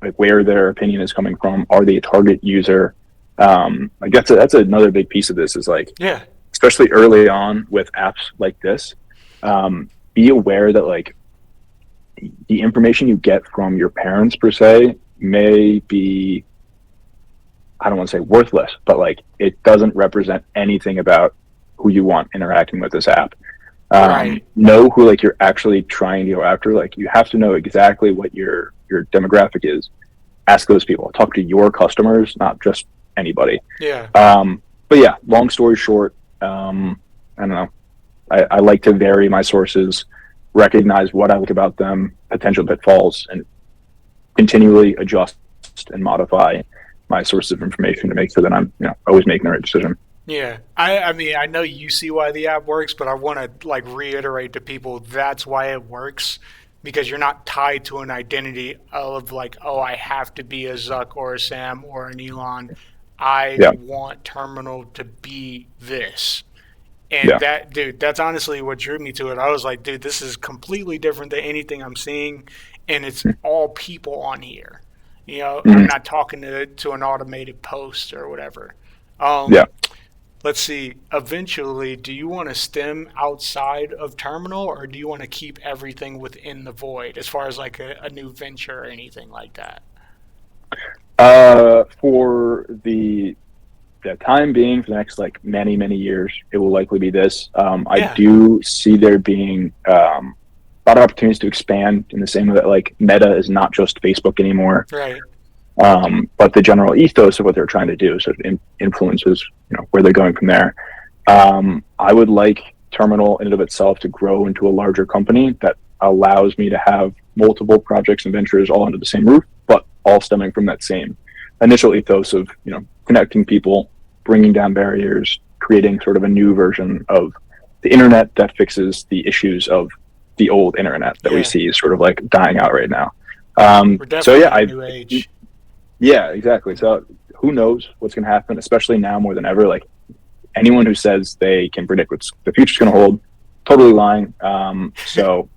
like where their opinion is coming from. Are they a target user? Like that's another big piece of this, is like, Yeah. especially early on with apps like this, be aware that like the information you get from your parents per se may be, I don't want to say worthless, but like it doesn't represent anything about who you want interacting with this app. Right. Know who like you're actually trying to go after. Like you have to know exactly what your demographic is. Ask those people. Talk to your customers, not just anybody. Yeah. But yeah, long story short, I don't know. I like to vary my sources, recognize what I like about them, potential pitfalls, and continually adjust and modify my sources of information to make sure that I'm always making the right decision. Yeah, I mean, I know you see why the app works, but I want to like reiterate to people that's why it works because you're not tied to an identity of like, oh, I have to be a Zuck or a Sam or an Elon. I Yeah, want Terminal to be this. And yeah, that, dude, that's honestly what drew me to it. I was like, dude, this is completely different than anything I'm seeing, and it's all people on here. You know, I'm mhm, not talking to an automated post or whatever. Um, yeah. let's see, eventually, do you want to stem outside of terminal, or do you want to keep everything within the void as far as like a new venture or anything like that? For the time being, for the next like many years, it will likely be this. I Yeah, do see there being a lot of opportunities to expand in the same way that like Meta is not just Facebook anymore, right. but the general ethos of what they're trying to do sort of influences where they're going from there. I would like Terminal in and of itself to grow into a larger company that allows me to have multiple projects and ventures all under the same roof, but all stemming from that same initial ethos of connecting people, bringing down barriers, creating sort of a new version of the internet that fixes the issues of the old internet that we Yeah, see is sort of like dying out right now. we're So definitely yeah, in a new age. yeah, exactly. So who knows what's going to happen, especially now more than ever. Like anyone who says they can predict what the future's going to hold, totally lying. So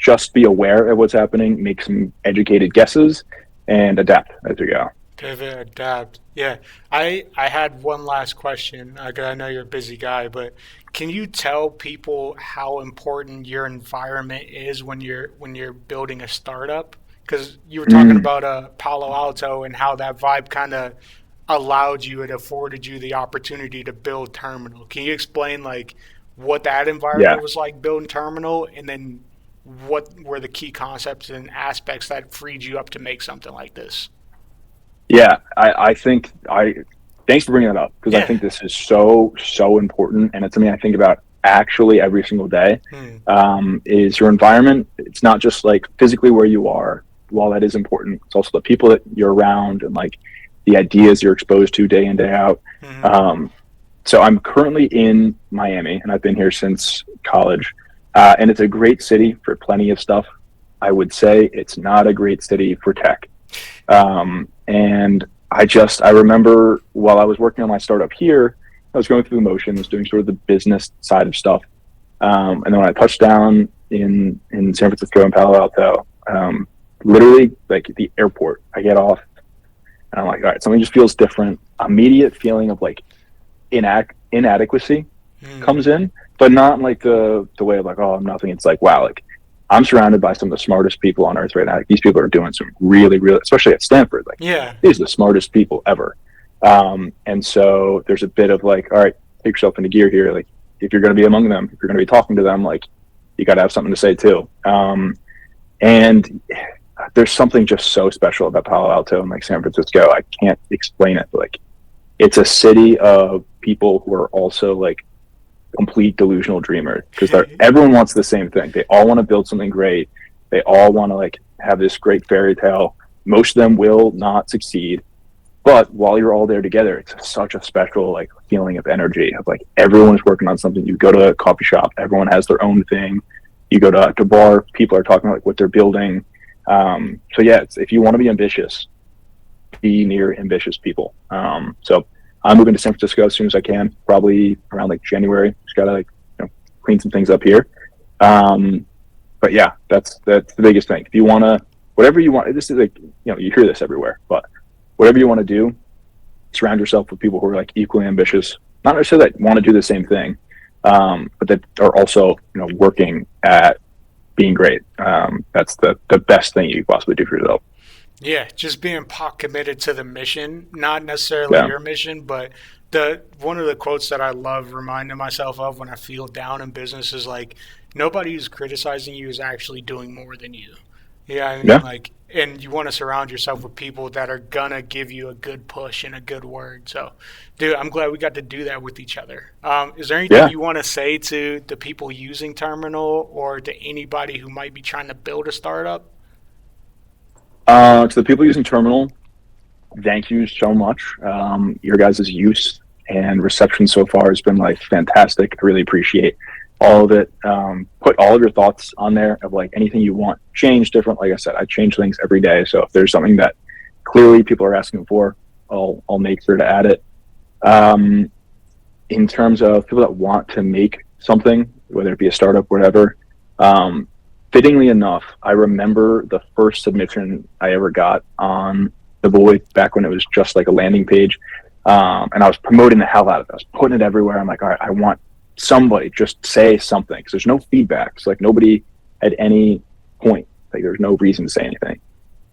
just be aware of what's happening, make some educated guesses, and adapt as we go. Pivot, adapt. Yeah, I had one last question. 'Cause I know you're a busy guy, but can you tell people how important your environment is when you're building a startup? Because you were talking Mm, about Palo Alto and how that vibe kind of allowed you, it afforded you the opportunity to build Terminal. Can you explain like what that yeah, environment was like building Terminal, and then what were the key concepts and aspects that freed you up to make something like this? yeah. I think I thanks for bringing that up because I Yeah. think this is so important, and it's something I think about actually every single day. Hmm. Is your environment? It's not just like physically where you are. While that is important, it's also the people that you're around and like the ideas you're exposed to day in day out. Hmm. Um, so I'm currently in Miami, and I've been here since college. And it's a great city for plenty of stuff. I would say it's not a great city for tech. And I remember while I was working on my startup here, I was going through the motions, doing sort of the business side of stuff. And then when I touched down in San Francisco and Palo Alto, literally like the airport, I get off and I'm like, all right, something just feels different. Immediate feeling of like inadequacy Hmm. comes in, but not in like the way of like, oh, I'm nothing. It's like, wow, like I'm surrounded by some of the smartest people on earth right now. Like, these people are doing some really, especially at Stanford, like Yeah. these are the smartest people ever. And so there's a bit of like, all right, take yourself into gear here. Like if you're going to be among them, if you're going to be talking to them, like you got to have something to say too. And there's something just so special about Palo Alto and like San Francisco. I can't explain it. But, like it's a city of people who are also like complete delusional dreamers because everyone wants the same thing. They all want to build something great. They all want to like have this great fairy tale. Most of them will not succeed, but while you're all there together, it's such a special like feeling of energy of like everyone is working on something. You go to a coffee shop, everyone has their own thing. You go to a bar, people are talking about like what they're building. So yeah, if you want to be ambitious, be near ambitious people. So I'm moving to San Francisco as soon as I can, probably around like January. Just gotta like clean some things up here. But yeah, that's the biggest thing. If you wanna, whatever you want, this is like you hear this everywhere, but whatever you want to do, surround yourself with people who are like equally ambitious. Not necessarily that want to do the same thing, but that are also working at being great. That's the best thing you can possibly do for yourself. Yeah, just being pot committed to the mission, not necessarily Yeah, your mission, but the one of the quotes that I love reminding myself of when I feel down in business is like nobody who's criticizing you is actually doing more than you. Yeah, I mean yeah, like and you want to surround yourself with people that are gonna give you a good push and a good word. So, dude, I'm glad we got to do that with each other. Is there anything yeah. you want to say to the people using Terminal or to anybody who might be trying to build a startup? To the people using Terminal, thank you so much. Your guys' use and reception so far has been like fantastic. I really appreciate all of it. Put all of your thoughts on there of like anything you want change different. Like I said, I change things every day. So if there's something that clearly people are asking for, I'll make sure to add it. Um, in terms of people that want to make something, whether it be a startup, whatever, um, fittingly enough, I remember the first submission I ever got on the Void back when it was just like a landing page. And I was promoting the hell out of it. I was putting it everywhere. I'm like, all right, I want somebody just say something, because there's no feedback. It's like nobody at any point, like there's no reason to say anything.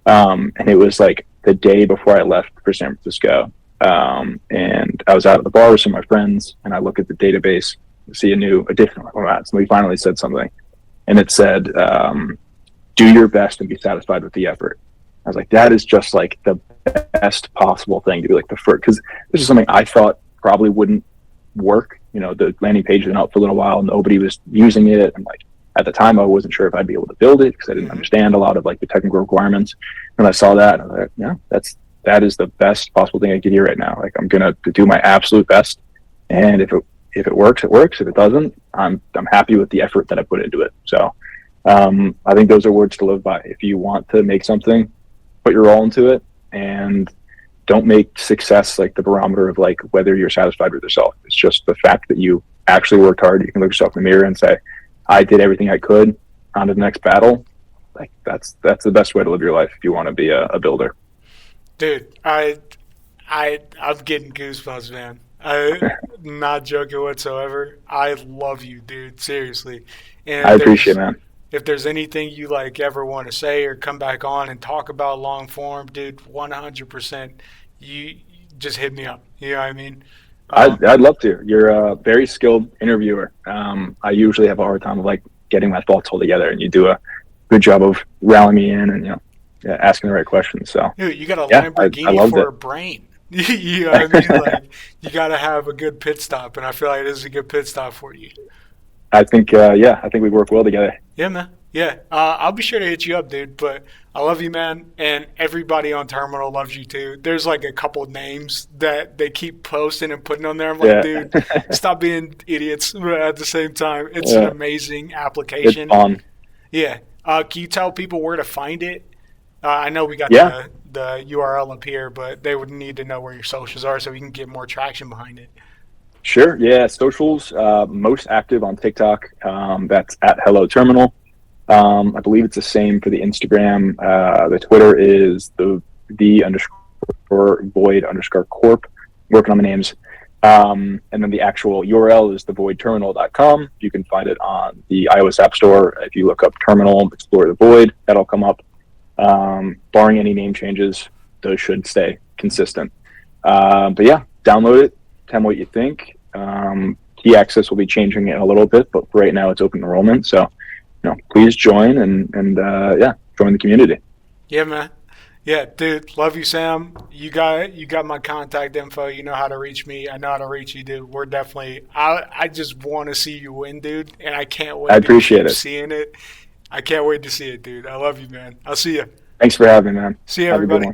And it was like the day before I left for San Francisco. And I was out at the bar with some of my friends, and I look at the database, see a different one. Somebody finally said something, and it said, do your best and be satisfied with the effort. I was like, that is just like the best possible thing to be like the first, because this is something I thought probably wouldn't work. The landing page had been out for a little while, nobody was using it. And like, at the time, I wasn't sure if I'd be able to build it because I didn't understand a lot of like the technical requirements. And I saw that, and I was like, yeah, that is the best possible thing I could hear right now. Like, I'm gonna do my absolute best, and if it works, it works. If it doesn't, I'm happy with the effort that I put into it. So I think those are words to live by. If you want to make something, put your all into it, and don't make success like the barometer of like whether you're satisfied with yourself. It's just the fact that you actually worked hard. You can look yourself in the mirror and say, I did everything I could. On to the next battle. Like that's the best way to live your life if you want to be a builder. Dude, I'm getting goosebumps, man. I'm not joking whatsoever. I love you, dude. Seriously. And I appreciate it, man. if there's anything you like ever want to say or come back on and talk about long form, dude, 100%, you just hit me up. You know what I mean? I'd love to. You're a very skilled interviewer. I usually have a hard time of like getting my thoughts all together, and you do a good job of rallying me in and asking the right questions. So dude, you got a Lamborghini for a brain. You know what I mean? Like, you got to have a good pit stop, and I feel like this is a good pit stop for you. I think we work well together. Yeah, man. Yeah, I'll be sure to hit you up, dude. But I love you, man, and everybody on Terminal loves you too. There's like a couple of names that they keep posting and putting on there. I'm like, dude, stop being idiots. But at the same time, it's an amazing application. It's fun. Yeah. Can you tell people where to find it? I know we got the URL up here, but they would need to know where your socials are so we can get more traction behind it. Sure. Yeah. Socials, most active on TikTok. That's at Hello Terminal. I believe it's the same for the Instagram. The Twitter is the _void_corp. Working on the names. And then the actual URL is thevoidterminal.com. You can find it on the iOS App Store. If you look up Terminal, explore the void, that'll come up. Barring any name changes, those should stay consistent. But yeah, download it. Tell me what you think. Key access will be changing in a little bit, but right now it's open enrollment. So, please join and join the community. Yeah, man. Yeah, dude, love you, Sam. You got my contact info. You know how to reach me. I know how to reach you, dude. We're definitely. I just want to see you win, dude, and I can't wait. I appreciate it. Seeing it. I can't wait to see it, dude. I love you, man. I'll see you. Thanks for having me, man. See you, everybody.